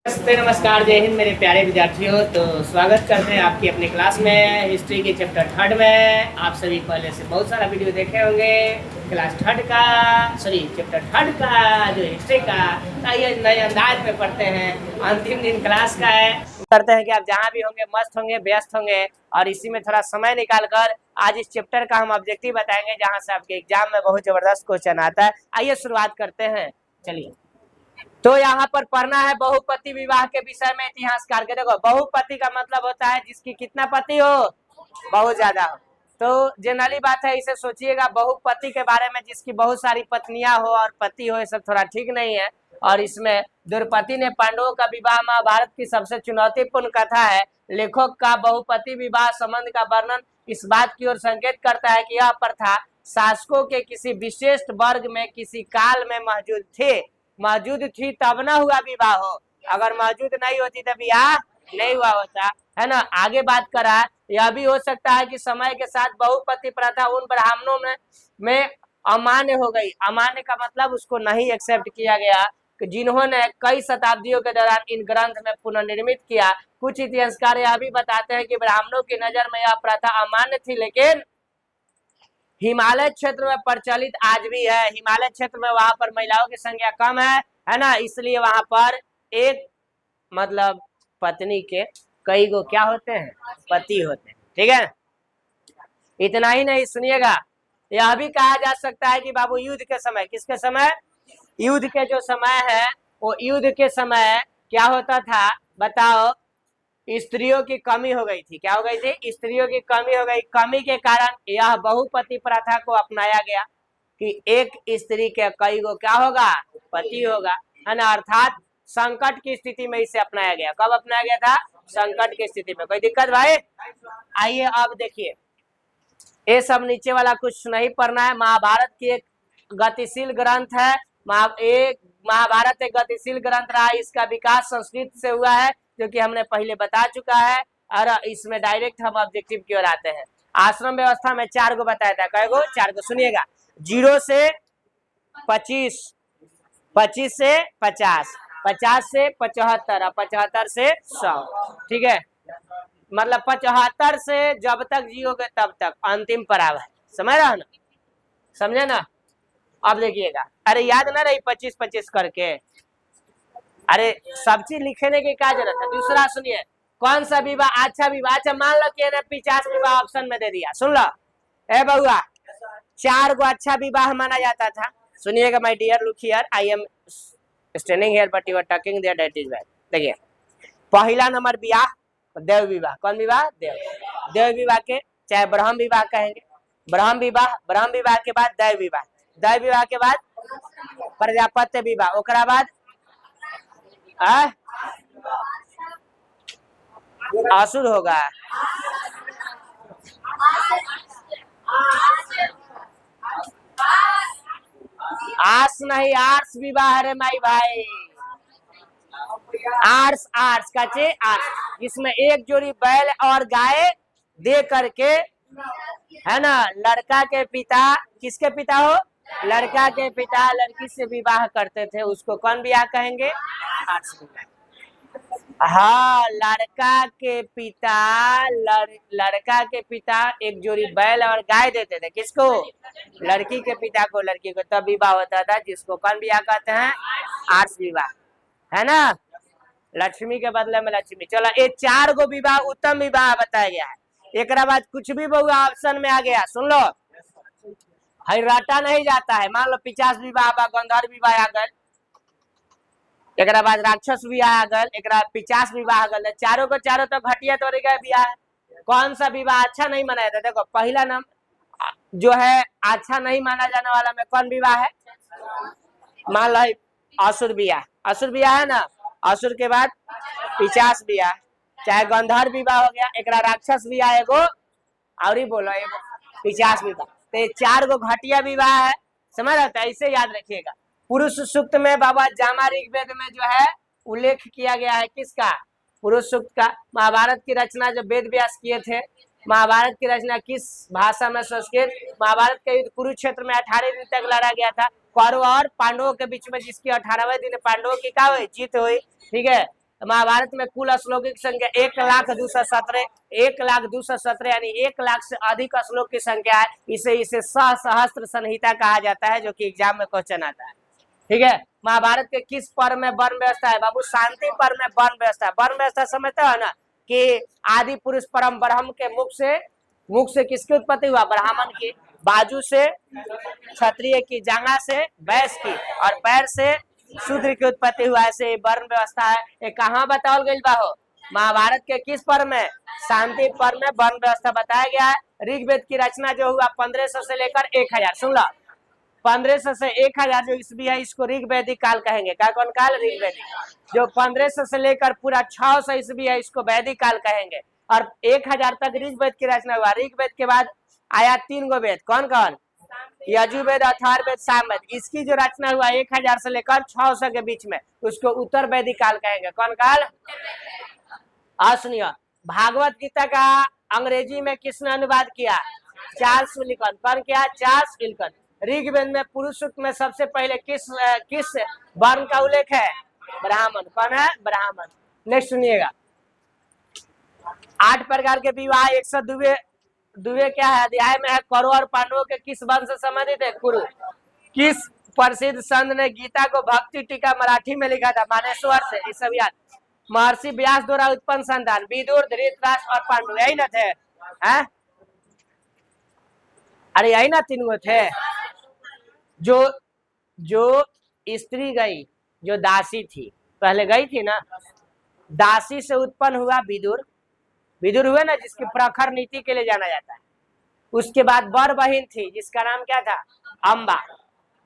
नमस्ते, नमस्कार, जय हिंद मेरे प्यारे विद्यार्थियों। तो स्वागत करते हैं आपकी अपनी क्लास में हिस्ट्री के चैप्टर 3 में। आप सभी पहले से बहुत सारा वीडियो देखे होंगे क्लास 3 का, सॉरी चैप्टर 3 का जो हिस्ट्री का। आइए नए अंदाज में पढ़ते हैं, अंतिम दिन क्लास का है। करते हैं कि आप जहाँ भी होंगे मस्त होंगे, व्यस्त होंगे, और इसी में थोड़ा समय निकाल कर आज इस चैप्टर का हम ऑब्जेक्टिव बताएंगे जहाँ से आपके एग्जाम में बहुत जबरदस्त क्वेश्चन आता है। आइए शुरुआत करते हैं। चलिए, तो यहाँ पर पढ़ना है बहुपति विवाह के विषय में इतिहासकार के। देखो, बहुपति का मतलब होता है जिसकी कितना पति हो, बहुत ज्यादा हो। तो जनरली बात है, इसे सोचिएगा बहुपति के बारे में जिसकी बहुत सारी पत्नियां हो और पति हो, ये सब थोड़ा ठीक नहीं है। और इसमें द्रौपदी ने पांडवों का विवाह महाभारत की सबसे चुनौतीपूर्ण कथा है। लेखक का बहुपति विवाह संबंध का वर्णन इस बात की ओर संकेत करता है कि यह प्रथा शासकों के किसी विशेष वर्ग में किसी काल में मौजूद थी तब ना हुआ विवाह हो। अगर मौजूद नहीं होती तब ब्याह नहीं हुआ होता, है ना। आगे बात करा, यह भी हो सकता है कि समय के साथ बहुपति प्रथा उन ब्राह्मणों में अमान्य हो गई। अमान्य का मतलब उसको नहीं एक्सेप्ट किया गया, जिन्होंने कई शताब्दियों के दौरान इन ग्रंथ में पुनर्निर्मित किया। कुछ इतिहासकार यह भी बताते हैं कि ब्राह्मणों की नजर में यह प्रथा अमान्य थी, लेकिन हिमालय क्षेत्र में प्रचलित आज भी है। हिमालय क्षेत्र में वहां पर महिलाओं की संख्या कम है ना, इसलिए वहां पर एक मतलब पत्नी के कई गो क्या होते हैं, पति होते हैं। ठीक है, इतना ही नहीं, सुनिएगा, यह भी कहा जा सकता है कि बाबू युद्ध के समय, किसके समय, युद्ध के जो समय है, वो युद्ध के समय क्या होता था बताओ, स्त्रियों की कमी हो गई थी। क्या हो गई थी, स्त्रियों की कमी हो गई। कमी के कारण यह बहुपति प्रथा को अपनाया गया कि एक स्त्री के कई गो क्या होगा, पति होगा, है ना। अर्थात संकट की स्थिति में इसे अपनाया गया। कब अपनाया गया था, संकट की स्थिति में। कोई दिक्कत भाई? आइए अब देखिए, ये सब नीचे वाला कुछ नहीं पढ़ना है। महाभारत की एक गतिशील ग्रंथ है। महाभारत एक गतिशील ग्रंथ रहा। इसका विकास संस्कृत से हुआ है, जो कि हमने पहले बता चुका है। और इसमें डायरेक्ट हम ऑब्जेक्टिव की ओर आते हैं। आश्रम व्यवस्था में 4 गो बताया था। कै गो? 4 गो। सुनिएगा, 0 से 25, 25 से 50, 50 से 75 और 75 से 100। ठीक है, मतलब 75 से जब तक जियोगे तब तक अंतिम पड़ाव है। समझ रहा ना, समझे ना। अब देखिएगा, अरे याद ना रही 25-25 करके, अरे सब चीज लिखने की क्या जरूरत है। दूसरा सुनिए, कौन सा विवाह अच्छा विवाह, अच्छा मान लो कि 50 विवाह ऑप्शन में दे दिया। सुन लो ए बहुआ, 4 गो अच्छा विवाह माना जाता था। सुनिएगा my dear, look here, I am standing here but you are talking there, that is bad. देखिए, पहला नंबर विवाह देव विवाह। कौन विवाह? देव विवाह के चाहे ब्रह्म विवाह कहेंगे, ब्रह्म विवाह के बाद दैव विवाह, दैव विवाह के बाद प्रजापत्य विवाह, ओकरा बाद असुर होगा, आर्स नहीं, आर्स विवाह रे माई भाई, आर्स का चे आर्स, जिसमें एक जोड़ी बैल और गाय दे करके, है ना, लड़का के पिता, किसके पिता हो, लड़का के पिता लड़की से विवाह करते थे, उसको कौन विवाह कहेंगे, आर्स विवाह। हाँ, लड़का के पिता एक जोड़ी बैल और गाय देते थे, किसको, लड़की के पिता को, लड़की को, तब विवाह होता था, जिसको कौन विवाह कहते हैं, आर्स विवाह, है ना। लक्ष्मी के बदले में लक्ष्मी। चलो, ये 4 गो विवाह उत्तम विवाह बताया गया है। एक बाद कुछ भी बहुआ ऑप्शन में आ गया, सुन लो, हई रटा नहीं जाता है। मान लो 50 विवाह, गंधर्व विवाह आ गए, एक बाद राक्षस विवाह आ गए, एक 50 विवाह आ गए, चारों को चारों तो घटिया तरीके विवाह। कौन सा विवाह अच्छा नहीं मनाया था? देखो, पहला नाम जो है अच्छा नहीं माना जाने वाला में कौन विवाह है, मान लो असुर विवाह, असुर विवाह है ना। असुर के बाद 50 विवाह, चाहे गंधर्व विवाह हो गया, एक राक्षस विवाह एगो, और ही बोलो एगो 50 विवाह। तो 4 गो घटिया विवाह है, समझ रहे हो। ऐसे याद रखिएगा। पुरुष सूक्त में बाबा जामा ऋग्वेद में जो है उल्लेख किया गया है, किसका, पुरुष सूक्त का। महाभारत की रचना जो वेद व्यास किए थे, महाभारत की रचना किस भाषा में, संस्कृत। महाभारत का युद्ध कुरुक्षेत्र में 18 दिन तक लड़ा गया था, कौरव और पांडवों के बीच में, जिसकी 18वें दिन पांडवों की क्या हुई, जीत हुई। ठीक है, महाभारत में कुल श्लोक की संख्या 1,0217, 1,0217 यानी 1 लाख से अधिक श्लोक की संख्या है। इसे सहस्त्र संहिता कहा जाता है, जो कि एग्जाम में क्वेश्चन आता है। ठीक है, महाभारत के किस पर्व में वर्ण व्यवस्था है बाबू? शांति पर्व में वर्ण व्यवस्था। वर्ण व्यवस्था समझते हो ना कि आदि पुरुष परम ब्रह्म के मुख से किसकी उत्पत्ति हुआ? ब्राह्मण की, बाजू से क्षत्रिय की, जांघा से वैश्य की और पैर से शूद्र की उत्पत्ति हुआ। ऐसे वर्ण व्यवस्था है। ये कहाँ बताओ गई बाहो? महाभारत के किस पर्व में? शांति पर्व में वर्ण व्यवस्था बताया गया है। ऋग्वेद की रचना जो हुआ 1500 से लेकर 1000, सुन लो, 1500 से 1000 जो ईस्वी है इसको ऋग्वैदिक काल कहेंगे। क्या कौन काल? ऋग्वैदिक। जो 1500 से लेकर पूरा 600 ईस्वी है इसको वैदिक काल कहेंगे। और 1000 तक ऋग्वेद की रचना हुआ। ऋग्वेद के बाद आया 3 गो वेद। कौन कौन? यजुर्वेद, अथर्ववेद, सामवेद। इसकी जो रचना हुआ 1000 से लेकर 600 के बीच में, उसको उत्तर वैदिक काल कहेंगे। कौन काल? सुनिए, भागवत गीता का अंग्रेजी में किसने अनुवाद किया? Charles Wilson. कौन किया? Charles Wilson. ऋग्वेद में पुरुष सूक्त में सबसे पहले किस वर्ण का उल्लेख है? ब्राह्मण। कौन है? ब्राह्मण। नेक्स्ट सुनिएगा, 8 प्रकार के विवाह 102 दुवे क्या है? अध्याय में है। कौरव और पांडवों के किस वंश से संबंधित है? कुरु। किस प्रसिद्ध संत ने गीता को भक्ति टीका मराठी में लिखा था? मानेश्वर से। ये सब याद। महर्षि व्यास द्वारा उत्पन्न संतान? विदुर, धृतराष्ट्र और पांडु। यही ना थे? है? अरे यही ना 3 गो थे। जो स्त्री गई, जो दासी थी, पहले गई थी ना, दासी से उत्पन्न हुआ विदुर। विदुर हुए ना, जिसकी प्रखर नीति के लिए जाना जाता है। उसके बाद बर बहिन थी जिसका नाम क्या था? अम्बा।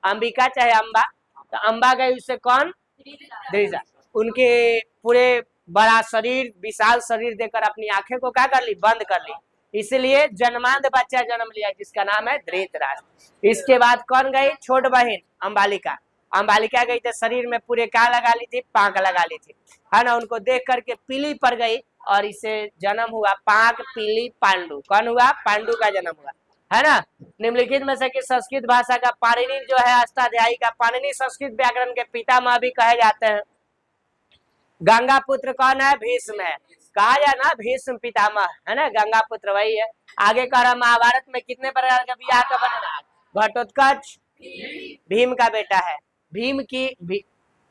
अंबिका चाहे अम्बा। तो अम्बा गई, उससे कौन? दृढ़। उनके पूरे बड़ा शरीर, विशाल शरीर देकर अपनी आंखें को क्या कर ली? बंद कर ली। इसलिए जन्मांध बच्चा जन्म लिया जिसका नाम है धृतराष्ट्र। इसके बाद कौन गई? छोट बहन अंबालिका। अंबालिका गई तो शरीर में पूरे क्या लगा ली थी? पांक लगा ली थी, है ना। उनको देख करके पीली पड़ गई और इसे जन्म हुआ पांक पीली पांडु। कौन हुआ? पांडु का जन्म हुआ, है ना। निम्नलिखित में से कि संस्कृत भाषा का पाणिनि जो है अष्टाध्यायी का, पाणिनि संस्कृत व्याकरण के पितामह भी कहे जाते हैं। गंगा पुत्र कौन है? भीष्म है। कहा जाए ना भीष्म पितामह, है ना। गंगा पुत्र वही है। आगे कह रहा महाभारत में कितने प्रकार का विवाह का वर्णन? घटोत्कच भीम का बेटा है। भीम की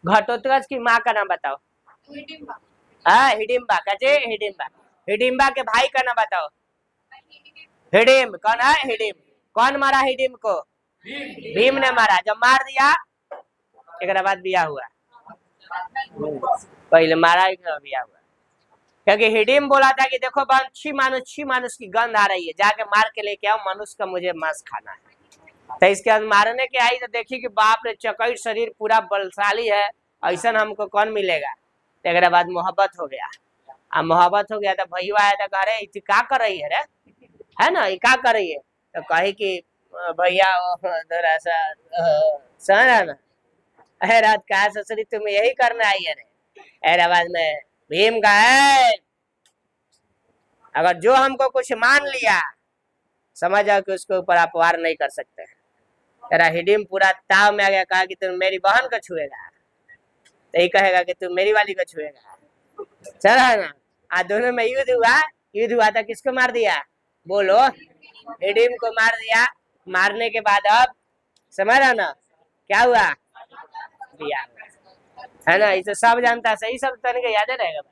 घटोत्कच की माँ का नाम बताओ? हिडिम्बा। कजे हिडिम्बा। हिडिम्बा के भाई का नाम बताओ? हिडिम। कौन है? हिडिम। कौन मारा हिडिम को? भीम ने मारा। जब मार दिया एक बाद बिया हुआ। पहले मारा बिया हुआ, क्योंकि हिडिम बोला था कि देखो छी मानुष की गंध आ रही है, जाके मार के लेके आओ, मनुष्य का मुझे मांस खाना है। तो इसके बाद मारने के आई तो देखी कि बाप रे, चकई शरीर पूरा बलशाली है, ऐसा हमको कौन मिलेगा। एक बाद मोहब्बत हो गया। अब मोहब्बत हो गया तो भैया आया था, अरे क्या कर रही है रे, है ना, ये क्या कर रही है? तो कही कि भैया थोड़ा सा सहना ना। अरे रात कहा ससुरी तुम यही करने आई है रे। हैदराबाद में भीम का है, अगर जो हमको कुछ मान लिया समझ जाओ कि उसके ऊपर आप वार नहीं कर सकते। तेरा हिडिम पूरा ताव में आ गया, कहा कि तुम मेरी बहन को छुएगा, तो यही कहेगा कि तुम मेरी वाली को छुएगा। चला ना, आज दोनों में युद्ध हुआ था। किसको मार दिया? बोलो। हिडिम को मार दिया। मारने के बाद अब समझ रहा ना क्या हुआ? दिया, है ना। इसे सब जानता है, सही सब तरीके याद रहेगा भाई।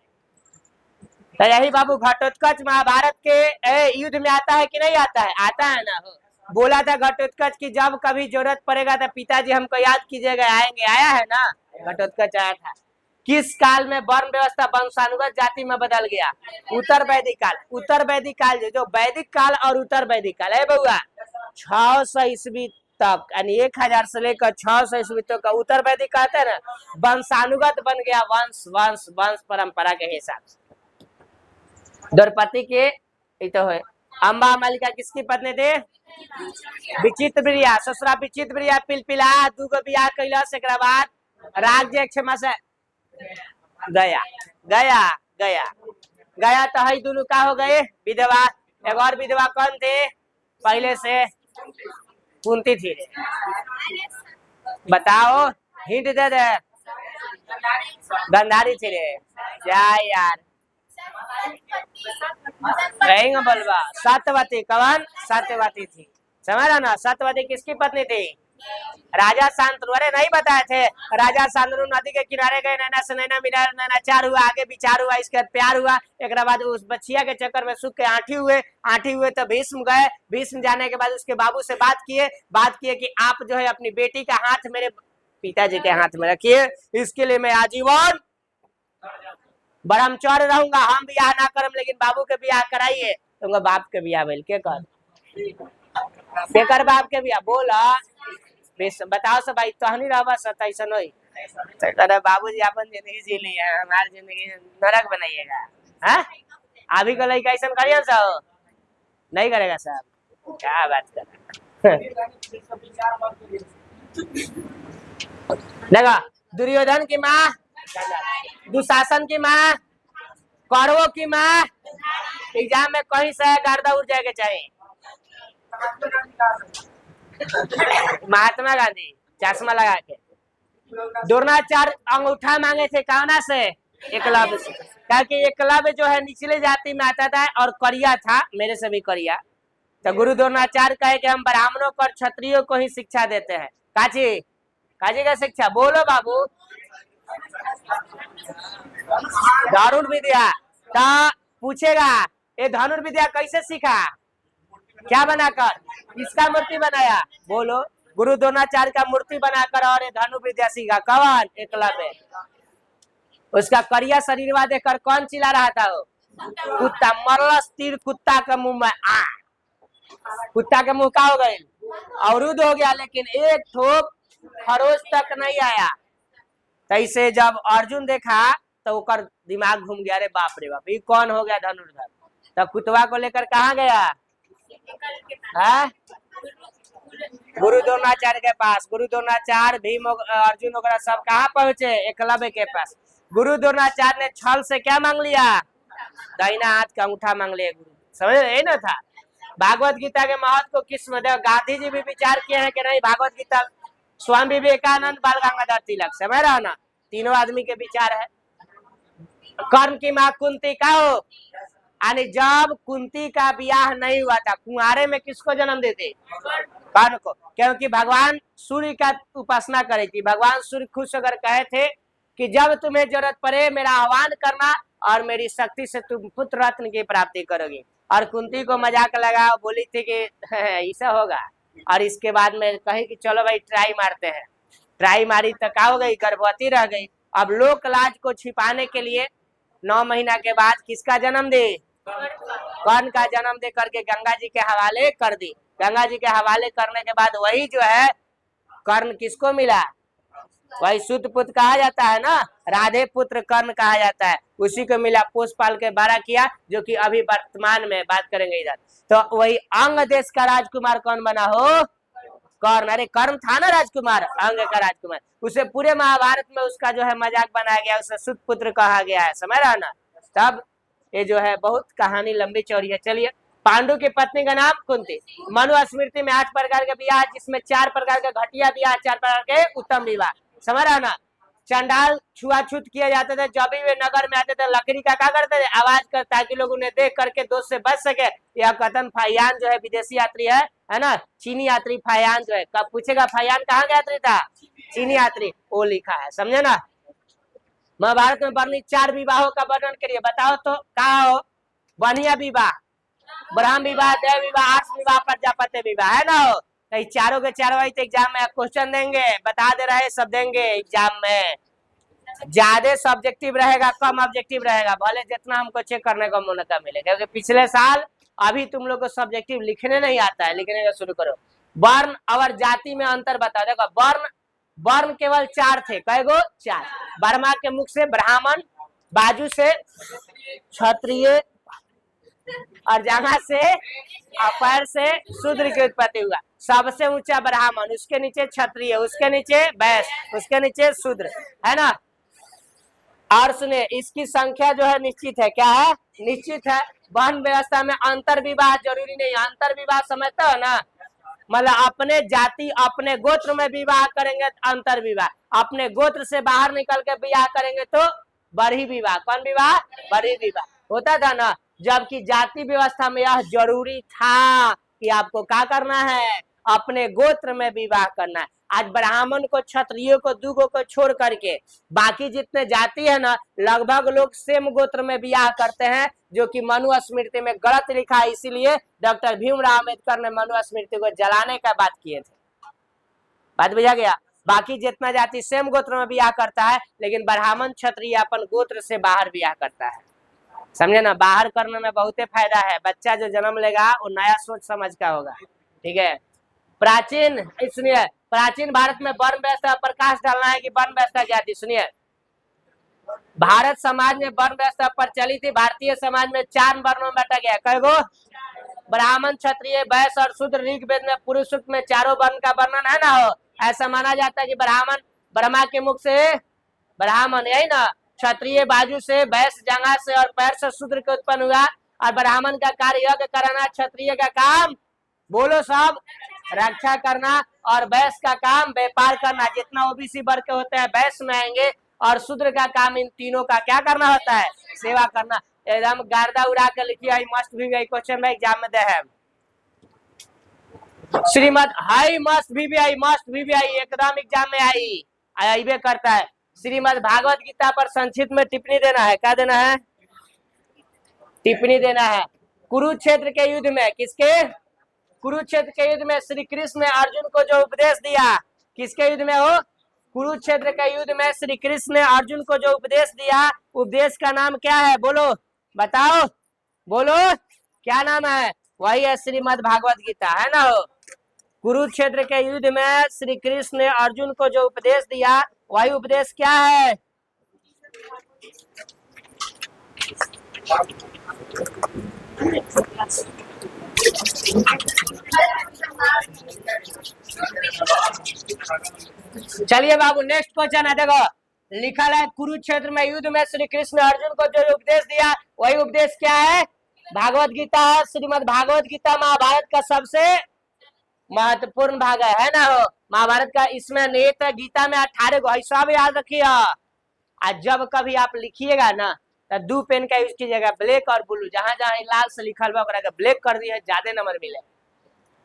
तो यही बाबू घटोत्कच महाभारत के युद्ध में आता है कि नहीं आता है? आता है ना। हो बोला था घटोत्कच की जब कभी जरूरत पड़ेगा तो पिताजी हमको याद कीजिएगा, आएंगे। आया है ना, घटोत्कच आया था। किस काल में वर्ण व्यवस्था वंशानुगत जाति में बदल गया? उत्तर वैदिक काल। उत्तर वैदिक काल जो वैदिक काल और उत्तर वैदिक काल है बउआ, 600 ईस्वी तक, यानी 1000 से लेकर 600 ईस्वी तक का उत्तर वैदिक कहते हैं ना, वंशानुगत बन गया। वंश परंपरा के हिसाब से। द्रौपदी के तो है। अम्बा मलिका किसकी पत्नी थे? विचित्र प्रिया। ससुरा विचित्र प्रिया पिलपिला दूगो बियाह कैलस। एक बाद राज्य क्षमा से गया तो है दोनों का हो गए विधवा। एक और विधवा कौन थे? पहले से कुंती थी। बताओ, हिंट दे दे। गंधारी थी रे क्या यार, रहेंगे बोलबा सत्यवती, कौन सत्यवती थी, समझ रहा ना। सत्यवती किसकी पत्नी थी? राजा शांतनु। अरे नहीं बताए थे, राजा शांतनु नदी के किनारे गए, नैना से नैना मिला, नैनाचार हुआ, आगे विचार हुआ, इसके बाद प्यार हुआ, एक बाद उस बच्चिया के चक्कर में सूख के आठी हुए तो भीष्म गए, भीष्म जाने के बाद उसके बाबू से बात किए कि आप जो है अपनी बेटी का हाथ मेरे पिताजी के हाथ में रखिए, इसके लिए मैं आजीवन ब्रह्मचर्य रहूंगा, हम ब्याह ना करम लेकिन बाबू के ब्याह कराइए। तो बाप के ब्याह भेल के कर बाप के ब्याह बोला बताओ सब भाई, तहनी रहा सत ऐसा नहीं तो बाबूजी अपन जिंदगी जी ली है, हमारी जिंदगी नरक बनाइएगा। हाँ अभी को लड़का ऐसा करिए सब नहीं करेगा साहब, क्या बात कर देखा। दुर्योधन की माँ, दुशासन की माँ, कौरवों की माँ, एग्जाम में कहीं से गर्दा उड़ जाएगा चाहिए। महात्मा गांधी चश्मा लगा के द्रोणाचार्य अंगूठा मांगे थे कौना से? एकलव्य से, क्योंकि एकलव्य जो है निचले जाति में आता था और करिया था, मेरे से भी करिया, तो गुरु द्रोणाचार्य कहे कि हम ब्राह्मणों को और क्षत्रियों को ही शिक्षा देते हैं। काची काची का शिक्षा बोलो बाबू, धनुर्विद्या। तो पूछेगा ये धनुर्विद्या कैसे सीखा, क्या बनाकर, किसका मूर्ति बनाया, बोलो। गुरु द्रोणाचार्य का मूर्ति बनाकर और ये धनुर्विद्या सीखा कौन? एकलव्य। उसका करिया शरीरवा देखकर कौन चिल्ला रहा था? वो कुत्ता। मरलस तीर कुत्ता का मुंह में आ, कुत्ता के मुंह का हो गए, अवरुद्ध हो गया, लेकिन एक ठोक खरोच तक नहीं आया। तैसे जब अर्जुन देखा तो उकर दिमाग घूम गया, अरे बाप रे बाप, ये कौन हो गया धनुर्धर। तो कुतवा को लेकर कहाँ गया? गुरु द्रोणाचार्य के पास। गुरु द्रोणाचार्य, भीम, अर्जुन वगैरह सब कहाँ पहुंचे? एकलव्य के पास। गुरु द्रोणाचार्य ने छल से क्या मांग लिया? दाहिना हाथ का अंगूठा मांग लिया। गुरु समझ रहे ना था भागवत गीता के महत्व को किस में? गांधी जी भी विचार किए हैं कि नहीं भागवत गीता, स्वामी विवेकानंद, बाल गंगाधर तिलक, समझ रहा ना, तीनों आदमी के विचार है। कर्ण की माँ कुंती का हो, यानी जब कुंती का ब्याह नहीं हुआ था, कुंवारे में किसको जन्म देते? कर्ण को, क्योंकि भगवान सूर्य का उपासना करी थी। भगवान सूर्य खुश होकर कहे थे कि जब तुम्हें जरूरत पड़े मेरा आह्वान करना और मेरी शक्ति से तुम पुत्र रत्न की प्राप्ति करोगे। और कुंती को मजाक लगा, बोली थी कि ऐसा होगा, और इसके बाद में कही कि चलो भाई ट्राई मारते हैं। ट्राई मारी तो क्या हो गई? गर्भवती रह गई। अब लोक लाज को छिपाने के लिए 9 महीना के बाद किसका जन्म दे? कर्ण का जन्म दे करके गंगा जी के हवाले कर दी। गंगा जी के हवाले करने के बाद वही जो है कर्ण किसको मिला? वही शुद्ध पुत्र कहा जाता है ना, राधे पुत्र कर्ण कहा जाता है, उसी को मिला। पोष पाल के बड़ा किया, जो कि अभी वर्तमान में बात करेंगे इधर। तो वही अंग देश का राजकुमार कौन बना हो? कर्ण। अरे कर्ण था ना राजकुमार, अंग का राजकुमार। उसे पूरे महाभारत में उसका जो है मजाक बनाया गया, उसे शुद्ध पुत्र कहा गया है, समझ रहा ना। तब ये जो है बहुत कहानी लंबी चौड़ी है। चलिए, पांडु की पत्नी का नाम कुंती। मनु स्मृति में 8 प्रकार के विवाह, जिसमें 4 प्रकार के घटिया विवाह, 4 प्रकार के उत्तम विवाह, समझ रहा ना। चंडाल छुआछूत किए जाते थे, जब भी वे नगर में आते थे लकड़ी का क्या करते थे? आवाज कर, ताकि लोग उन्हें देख करके दोष से बच सके। यह कथन फायान जो है विदेशी यात्री है ना, चीनी यात्री फायान जो है, कब पूछेगा फायान कहाँ का यात्री था? चीनी यात्री, वो लिखा है, समझे ना। महाभारत में वर्णित 4 विवाहों का वर्णन करिए, बताओ तो कहा हो? बढ़िया विवाह, ब्रह्म विवाह, देव विवाह, आर्ष विवाह, प्रजापति विवाह, है ना हो। तो चारों के चारों एग्जाम में क्वेश्चन देंगे, बता दे रहे सब देंगे एग्जाम में। ज्यादा सब्जेक्टिव रहेगा, कम ऑब्जेक्टिव रहेगा, भले जितना हमको चेक करने का मौका मिले, क्योंकि पिछले साल अभी तुम लोग को सब्जेक्टिव लिखने नहीं आता है, लिखने का शुरू करो। वर्ण और जाति में अंतर बताओ। देखो वर्ण केवल 4 थे, कै गो? 4। बर्मा के मुख से ब्राह्मण, बाजू से क्षत्रिय, और जहां से पैर से शूद्र की उत्पत्ति हुआ। सबसे ऊंचा ब्राह्मण, उसके नीचे क्षत्रिय, उसके नीचे वैश्य, उसके नीचे शूद्र, है ना। और सुने, इसकी संख्या जो है निश्चित है। क्या है? निश्चित है। वर्ण व्यवस्था में अंतर विवाह जरूरी नहीं है। अंतर विवाह समझते हो ना, मतलब अपने जाति अपने गोत्र में विवाह करेंगे अंतर विवाह, अपने गोत्र से बाहर निकल के विवाह करेंगे तो बरही विवाह। कौन विवाह? बरही विवाह होता था ना। जबकि जाति व्यवस्था में यह जरूरी था कि आपको क्या करना है, अपने गोत्र में विवाह करना है। आज ब्राह्मण को, क्षत्रियो को, दूगो को छोड़ करके बाकी जितने जाति है ना, लगभग लोग सेम गोत्र में विवाह करते हैं, जो कि मनुस्मृति में गलत लिखा है। इसीलिए डॉक्टर भीमराव अम्बेडकर ने मनुस्मृति को जलाने का बात किए थे। बात बुझा गया? बाकी जितना जाति सेम गोत्र में विवाह करता है, लेकिन ब्राह्मण क्षत्रिय अपन गोत्र से बाहर विवाह करता है। समझे ना? बाहर करने में बहुते फायदा है। बच्चा जो जन्म लेगा वो नया सोच समझ का होगा। ठीक है। प्राचीन, इसलिए प्राचीन भारत में वर्ण व्यवस्था पर प्रकाश डालना है कि वर्ण व्यवस्था क्या थी। सुनिए, भारत समाज में वर्ण व्यवस्था प्रचलित थी। भारतीय समाज में 4 वर्णों में बांटा गया। कई गो? ब्राह्मण, क्षत्रिय, वैश्य और शूद्र। ऋग्वेद में पुरुष सूक्त में चारों वर्ण का वर्णन है ना। हो ऐसा माना जाता है कि ब्राह्मण ब्रह्मा के मुख से ब्राह्मण, यही ना, क्षत्रिय बाजू से, वैश्य जंघा से और पैर से शूद्र के उत्पन्न हुआ। और ब्राह्मण का कार्य यज्ञ कराना, क्षत्रिय का काम बोलो सब रक्षा करना, और वैश्य का काम व्यापार करना। जितना ओबीसी वर्ग के होते हैं वैश्य में आएंगे। और शूद्र का काम इन तीनों का क्या करना होता है? सेवा करना। एकदम गार्दा उड़ा कर लिखिए, आई मस्ट भी गई क्वेश्चन में एग्जाम में दे है। श्रीमद हाई मस्ट भी आई, मस्ट भी आई, एकदम एग्जाम में आई आईबे करता है। श्रीमद भागवत गीता पर संक्षिप्त में टिप्पणी देना है। क्या देना है? टिप्पणी देना है। कुरुक्षेत्र के युद्ध में, किसके? कुरुक्षेत्र के युद्ध में श्री कृष्ण ने अर्जुन को जो उपदेश दिया, किसके युद्ध में हो? कुरुक्षेत्र के युद्ध में श्री कृष्ण ने अर्जुन को जो उपदेश दिया, उपदेश का नाम क्या है? बोलो, बताओ, बोलो, क्या नाम है? वही है श्रीमद भागवत गीता, है ना। हो कुरुक्षेत्र के युद्ध में श्री कृष्ण ने अर्जुन को जो उपदेश दिया, वही उपदेश क्या है? चलिए बाबू, नेक्स्ट क्वेश्चन है। देखो लिखा है, कुरुक्षेत्र में युद्ध में श्री कृष्ण ने अर्जुन को जो उपदेश दिया, वही उपदेश क्या है? भागवत गीता है। श्रीमद भागवत गीता महाभारत का सबसे महत्वपूर्ण भाग है ना। हो महाभारत का इसमें निहित है। गीता में 18 गो है, सब याद रखिए। आज जब कभी आप लिखिएगा ना तो 2 पेन का यूज कीजिएगा, ब्लैक और ब्लू। जहां जहां लाल से लिखल बा ब्लैक कर दिए, ज्यादा नंबर मिले।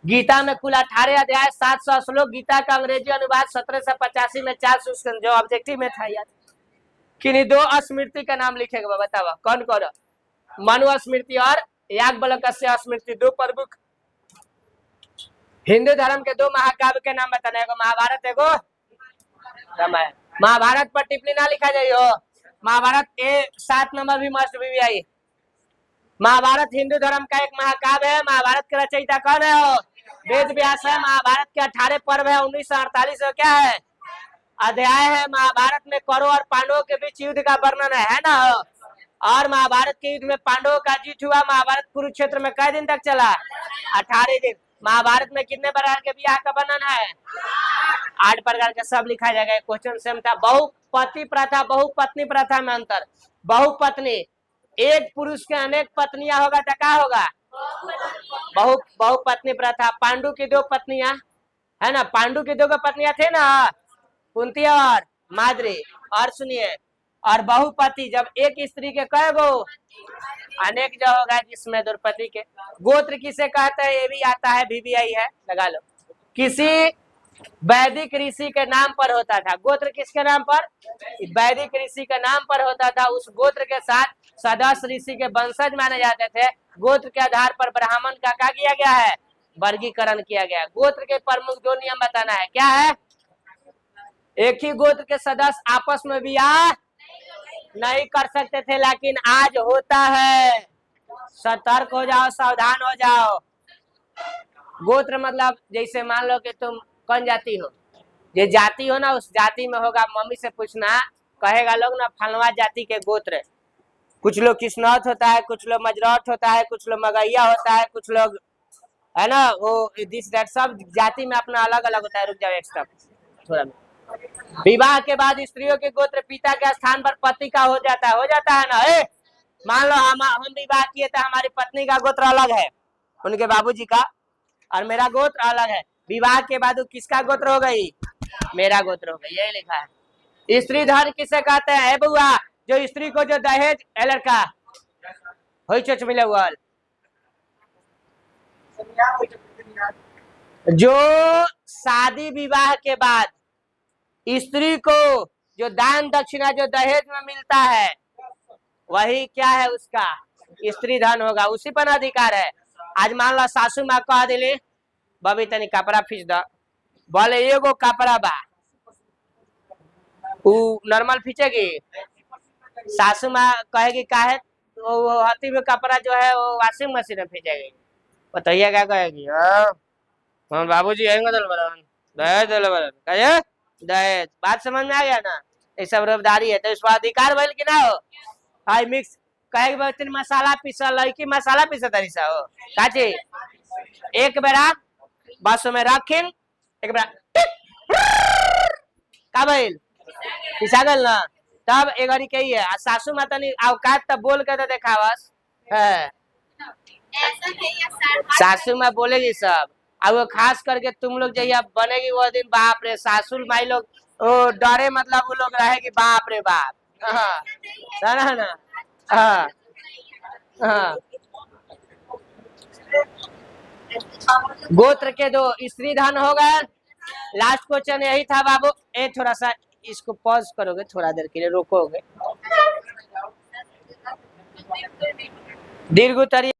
गीता में कुल 18 अध्याय, 700 श्लोक। गीता का अंग्रेजी अनुवाद 1785 में 400 जो ऑब्जेक्टिव में था याद। किन्हीं 2 स्मृति का नाम लिखेगा, बताओ कौन कौन? मनु स्मृति और याज्ञवल्क्य स्मृति, 2 प्रमुख हिंदू धर्म के 2 महाकाव्य के नाम बताना है। महाभारत, एगो रामायण। महाभारत पर टिप्पणी ना लिखा जाइए। महाभारत 7 नंबर भी मस्ट भी आई। महाभारत हिंदू धर्म का एक महाकाव्य है। महाभारत के रचयिता कौन है? हो वेद व्यास है। महाभारत के 18 पर्व है। 1948 क्या है? अध्याय है। महाभारत में कौरव और पांडवों के बीच युद्ध का वर्णन है ना। और महाभारत के युद्ध में पांडवों का जीत हुआ। महाभारत कुरुक्षेत्र में कई दिन तक चला? 18 दिन। महाभारत में कितने प्रकार के विवाह का वर्णन है? 8 प्रकार के, सब लिखा जाएगा। क्वेश्चन सेम था। बहुपति प्रथा, बहुपत्नी प्रथा में अंतर। बहुपत्नी, एक पुरुष के अनेक पत्नियां होगा तो क्या होगा? बहुपत्नी प्रथा। पांडु की 2 पत्नियां है ना। पांडु की 2 पत्नियां थे ना, कुंती और माद्री। और सुनिए, और बहुपति जब एक स्त्री के कई गो, अनेक जो होगा, जिसमें द्रौपदी के। गोत्र किसे कहते हैं? ये भी आता है, VBI है, लगा लो। किसी वैदिक ऋषि के नाम पर होता था। गोत्र किसके नाम पर? वैदिक ऋषि के नाम पर होता था। उस गोत्र के साथ सदस्य ऋषि के वंशज माने जाते थे। गोत्र के आधार पर ब्राह्मण का क्या किया गया है? वर्गीकरण किया गया। गोत्र के प्रमुख 2 नियम बताना है। क्या है? एक ही गोत्र के सदस्य आपस में विवाह नहीं कर सकते थे, लेकिन आज होता है। सतर्क हो जाओ, सावधान हो जाओ। गोत्र मतलब जैसे मान लो कि तुम कौन जाति हो, ये जाति हो ना, उस जाति में होगा। मम्मी से पूछना, कहेगा लोग ना फलवा जाति के गोत्र। कुछ लोग किस्नौत होता है, कुछ लोग मजरौट होता है, कुछ लोग मगैया होता है, कुछ लोग है ना वो दिस दैट, सब जाति में अपना अलग अलग होता है। रुक जाओ एक स्टेप थोड़ा। विवाह के बाद स्त्रियों के गोत्र पिता के स्थान पर पति का हो जाता है ना। मान लो हम विवाह किए तो हमारी पत्नी का गोत्र अलग है, उनके बाबूजी का, और मेरा गोत्र अलग है। विवाह के बाद वो किसका गोत्र हो गई? मेरा गोत्र हो गई, यही लिखा है। स्त्री धन किसे कहते हैं बुआ? जो स्त्री को जो दहेज ए लड़का हो चच मिले हुआ, जो शादी विवाह के बाद स्त्री को जो दान दक्षिणा जो दहेज में मिलता है वही क्या है? उसका स्त्री धन होगा, उसी पर अधिकार है। आज मान लो सासू माँ कह दिली बबी तनी कपड़ा फीस द, बोले एगो कपड़ा बा, उ नॉर्मल फीचेगी? सासू माँ कहेगी काहे? वो हाथी में कपड़ा जो है वो वॉशिंग मशीन में फीचेगी। बताइए क्या कहेगी? हाँ बाबूजी आएंगे दल बरन दहेज दल बरन कहे दहेज। बात समझ में आ गया ना? ये सब रबदारी है, तो इसका अधिकार भइल कि ना हो? हाई मिक्स कहे बर्तन मसाला पीसा लड़की मसाला पीसा तरी सा हो काची एक बेरा बस में रखिन, एक बेरा का भइल पिसा गल ना, तब एगरी कही है सासू माता ने औकात तब बोल के तो देखावस है। सासू माँ बोलेगी सब, और वो खास करके तुम लोग जब बनेगी वो दिन बाप रे सासुर माई लोग ओ डरे, मतलब वो लोग रहेगी बाप रे बाप। हाँ ना ना हाँ हाँ। गोत्र के दो स्त्री धन हो गए। लास्ट क्वेश्चन यही था बाबू। ए थोड़ा सा इसको पॉज करोगे थोड़ा देर के लिए, रोकोगे? दीर्घ उत्तरीय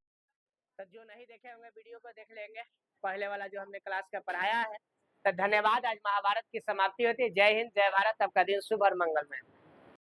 तो जो नहीं देखे होंगे वीडियो को देख लेंगे, पहले वाला जो हमने क्लास का पढ़ाया है। तो धन्यवाद। आज महाभारत की समाप्ति होती है। जय हिंद, जय भारत। आपका दिन शुभ और मंगलमय।